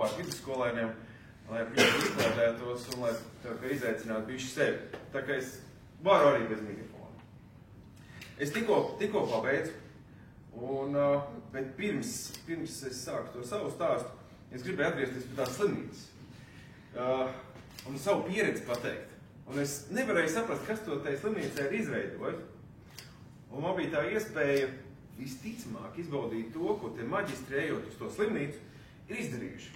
kopā ar vidusskolēniem, lai viņi izklādētos un lai izaicinātu bišķi sevi. Tā kā es varu arī bez mikrofona. Es tikko pabeidzu, bet pirms es sāku to savu stāstu, es gribēju atgriezties pie tās slimnīcas un savu pieredzi pateikt. Un es nevarēju saprast, kas to tai slimnīcai ir izveidojis. Un man bija tā iespēja visticamāk izbaudīt to, ko tie maģistri, ejot uz to slimnīcu, ir izdarījuši.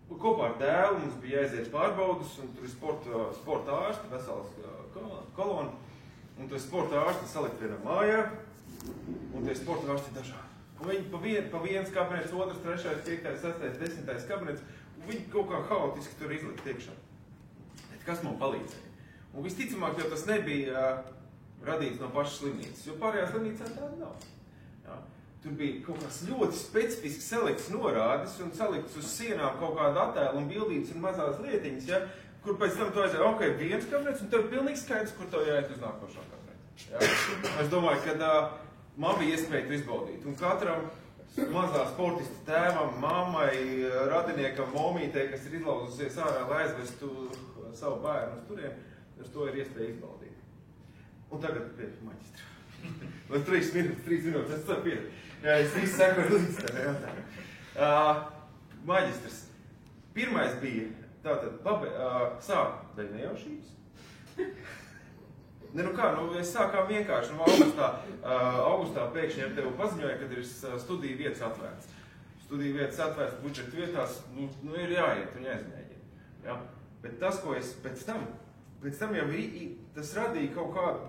Un kopā ar dēlu mums bija jāiziet pārbaudus, un tur ir sporta ārsti, vesels kolona, un tur sporta ārsti salikt vienā mājā, un tie sporta ārsti ir dažādi. Un viņi pa viens kabinets, otrs, trešais, 5., 6., 10. kabinets, un viņi kaut kā haotiski tur izlikt iekšā. Kas man palīdzēja? Un visticamāk, jo tas nebija radīts no pašas slimnīcas, jo pārējās slimnīcās tāda nav. Jā. Tur bija kaut kāds ļoti specifiski salikts norādes un salikts uz sienām kaut kāda attēla un bildītas un mazās lietiņas, ja, kur pēc tam to aizēja, ok, viens kabinets, un tev ir pilnīgi skaidrs, kur to jāiet uz nākošo kabinetu. Ja. Es domāju, ka man bija iespēja to izbaudīt. Un katram mazā sportista tēvam, mammai, radiniekam, momītei, kas ir izlauzusies ārā, lai aizvestu savu bērnu uz turien, uz to ir iespēja izbaudīt. Un tagad pie maģistra. Vai 3 minūtes, es to pieredzu. Jā, es visu sekoju līdz tādā jautājumu. Maģistrs. Pirmais bija, tātad, sāku daļ nejaušības. Es sākām vienkārši, augustā pēkšņi ar tevi paziņoja, kad ir studiju vietas atvērts. Studiju vietas atvērts budžeta vietās, ir jāiet un jāizmēģina. Ja? Bet tas, ko es pēc tam jau tas radīja kaut kādu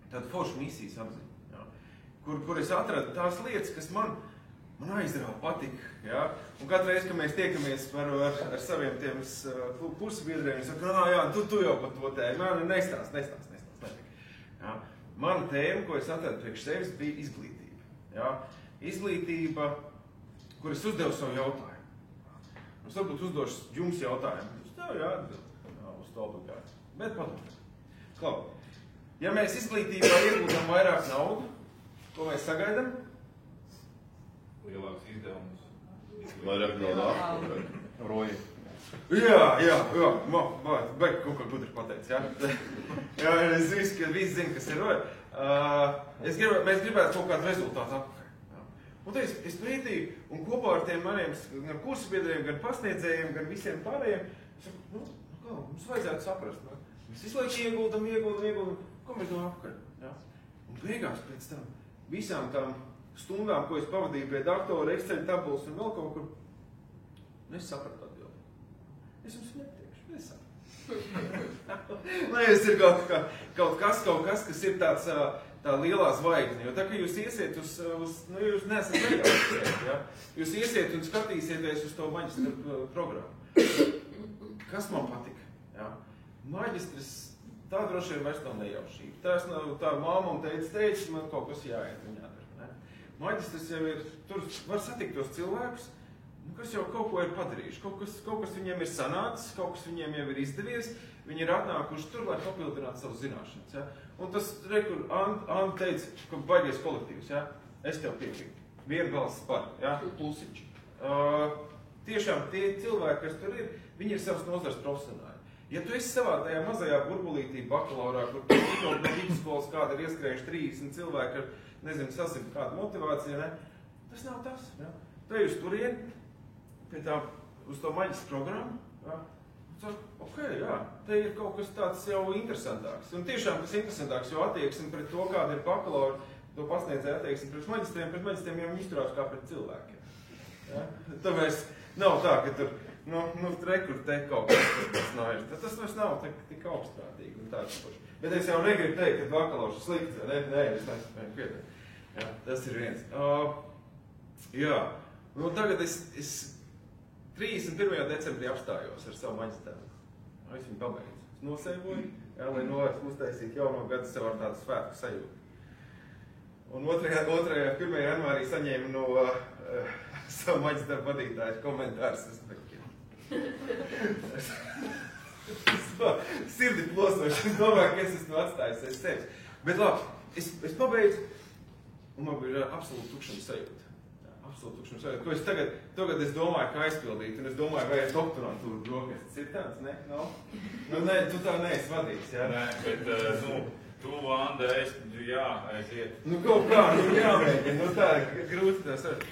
tādu foršu misijas apziņu, ja? Kur es atradu tās lietas, kas man aizrāva patika. Ja? Un katru reizi, kad mēs tiekamies ar saviem tiem kursabiedriem, es saku, jā, tu jau par to tēmu, nestāst. Ja? Mana tēma, ko es atradu priekš sevis, bija izglītība. Ja? Izglītība, kur es uzdevu savu jautājumu. Es varbūt uzdošu jums jautājumu. Jā, uz to obligāti. Bet padomāt. Klau, ja mēs izglītībā iegūtam vairāk naudu, ko mēs sagaidām? Lielāks izdevums. Vairāk naudu. Roji. Jā, bet kaut kā gudri pateic, jā? Jā, es visi zinu, kas ir roji. Mēs gribētu kaut kādu rezultātu apakaļ. Un te es brīdīju, un kopā ar tiem maniem gan kursabiedriem, gan pasniedzējiem, gan visiem pārējiem, es saku, mums vajadzētu saprast, mēs visu laiku ieguldam, ko mēs domājam apakaļ. Ja? Un beigās pēc tam visām tām stundām, ko es pavadīju pie daktora, Excel tabulas un vēl kaut kur, nesapratu atbildi. Es jums neteikšu, nesapratu. Lai es ir kaut kas, kas ir tāds tā lielā zvaigzne, jo tā, ka jūs iesiet jūs neesat neļauts, ja? Jūs iesiet un skatīsieties uz to maģistra programmu. Kas man patika? Ja? Maģistrs, tā droši vien vairs nav nejaušība. Tā mamma un teica, man kaut kas jāiet un jādara. Ne? Maģistrs jau ir, tur var satikt tos cilvēkus, kas jau kaut ko ir padarījuši. Kaut kas viņiem ir sanācis, kaut kas viņiem jau ir izdevies, viņi ir atnākuši tur, lai papildinātu savas zināšanas. Ja? Un tas, kur Anna teica, ka baigies kolektīvs, ja? Es tev piekrītu. Viena balss par, ja? Plusiņš. Tiešām tie cilvēki, kas tur ir, viņi ir savas nozares profesionāli. Ja tu esi savā tajā mazajā burbulītī bakalaurā, kur tikko no vidusskolas kāda ir ieskrējuši 30 cilvēki ar, nezinu, sasimt kādu motivāciju, ne? Tas nav tas. Ja? Tu ej uz turieni, pie tā, uz to maģistra programmu, ja? Ok, jā, te ir kaut kas tāds jau interesantāks. Un tiešām tas interesantāks, jo attieksme pret to, kāda ir bakalaura, to pasniedzēja attieksme pret maģistriem jau viņi izturās kā pret cilvēkiem. Ja? Tāpēc nav tā, ka tur, rekur te kaut kas nav. Tas vairs nav tik augstprātīgi un tāds paši. Bet es jau negribu teikt, ka bakalaurs ir slikts. Nē, es neesmu pieteikt. Ja, tas ir viens. Jā, nu tagad es 31. decembrī apstājos ar savu maģistrātu. Es viņu pabeidzu. Es nosēvoju, jā, lai uztaisītu jauno gadu sev ar tādu svētku sajūtu. Un 1. janvārī saņēmu no savu maģistrātu vadītāju komentārus. Sirdi plosoši, es domāju, ka es esmu atstājis aiz sevis. Bet labi, es pabeidzu, un man bija absolūti tukšuma sajūta. absolūti tukšums. Ko es tagad es domāju, kā aizpildīt, un es domāju, vai ir doktorantūra brokastis. Ir tāds, ne? No? Nu, nē, tu tā neesi vadīts, jā? Nē, bet, tu, Vanda, aiziet. Nu, kaut kā, jāmēģina, nu tā, grūti tas ir.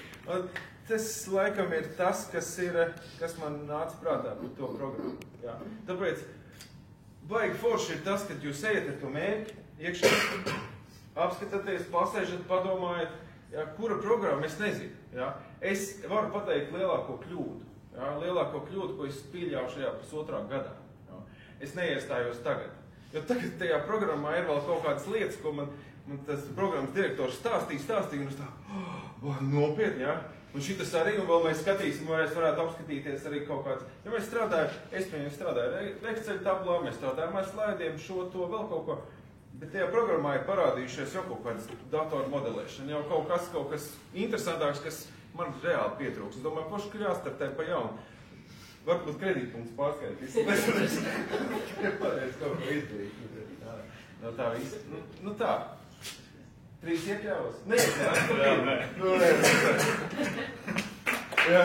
Tas, laikam, ir tas, kas man nāca prātā par to programmu, jā. Tāpēc, baigi forši ir tas, kad jūs ejat ar to mērķi, iekšā, apskatāties, pasēžat, padomājat, jā, kura programma, es nezinu, jā. Es varu pateikt lielāko kļūdu, jā, ko es pieļauju šajā pusotrā gadā, jā. Es neiestājos tagad. Jo tagad tajā programmā ir vēl kaut kādas lietas, ko man tas programmas direktors stāstīja, un es tā, nopietni, jā. Un šitas arī, un vēl mēs skatīsim, vai es varētu apskatīties arī kaut kāds. Ja mēs strādāju Excel tablā, mēs strādājam ar slaidiem, šo, to, vēl kaut ko. Bet tajā programmā ir parādījušies jau kaut kāds datoru modelēšana, jau kaut kas interesantāks, kas man reāli pietrūks. Es domāju, poši, ka jāstartē pa jaunu. Varbūt kredītpunkts pārskaitīs. Es pareiz kaut ko izdarīt. No tā viss. Nu tā. 3 iekļāvos? Nē, jā. Nu, nē. Jā.